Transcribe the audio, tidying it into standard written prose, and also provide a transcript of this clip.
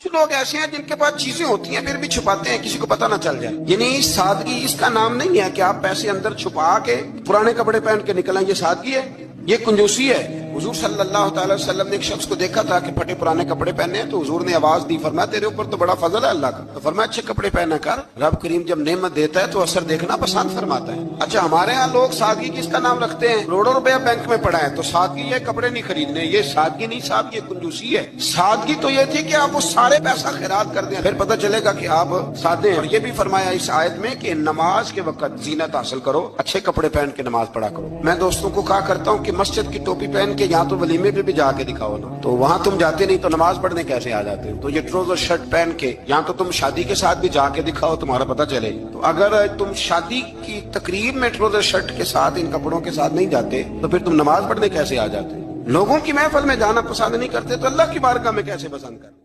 کچھ لوگ ایسے ہیں جن کے پاس چیزیں ہوتی ہیں پھر بھی چھپاتے ہیں کسی کو پتہ نہ چل جائے. یعنی سادگی اس کا نام نہیں ہے کہ آپ پیسے اندر چھپا کے پرانے کپڑے پہن کے نکلیں. یہ سادگی ہے؟ یہ کنجوسی ہے. حضور صلی اللہ تعالی وسلم نے ایک شخص کو دیکھا تھا کہ پھٹے پرانے کپڑے پہنے ہیں تو حضور نے آواز دی, فرمایا تیرے اوپر تو بڑا فضل ہے اللہ کا, تو فرمایا اچھے کپڑے پہنا کر. رب کریم جب نعمت دیتا ہے تو اثر دیکھنا پسند فرماتا ہے. اچھا ہمارے ہاں لوگ سادگی کس کا نام رکھتے ہیں؟ کروڑوں روپیہ بینک میں پڑا ہے تو سادگی ہے کپڑے نہیں خریدنے. یہ سادگی نہیں صاحب, یہ کنجوسی ہے. سادگی تو یہ تھی کہ آپ وہ سارے پیسہ خیرات کر دیں, پھر پتہ چلے گا کہ آپ سادے ہیں. اور یہ بھی فرمایا اس آیت میں کہ نماز کے وقت زینت حاصل کرو, اچھے کپڑے پہن کے نماز پڑھا کرو. میں دوستوں کو کہا کرتا ہوں کہ مسجد کی ٹوپی پہن کے یہاں تو ولیمے پہ بھی جا کے دکھاؤ نا, تو وہاں تم جاتے نہیں تو نماز پڑھنے کیسے آ جاتے ہو؟ تو یہ ٹروزر شرٹ پہن کے یہاں تو تم شادی کے ساتھ بھی جا کے دکھاؤ, تمہارا پتہ چلے. تو اگر تم شادی کی تقریب میں ٹروزر شرٹ کے ساتھ ان کپڑوں کے ساتھ نہیں جاتے تو پھر تم نماز پڑھنے کیسے آ جاتے؟ لوگوں کی محفل میں جانا پسند نہیں کرتے تو اللہ کی بارگاہ میں کیسے پسند کرتے؟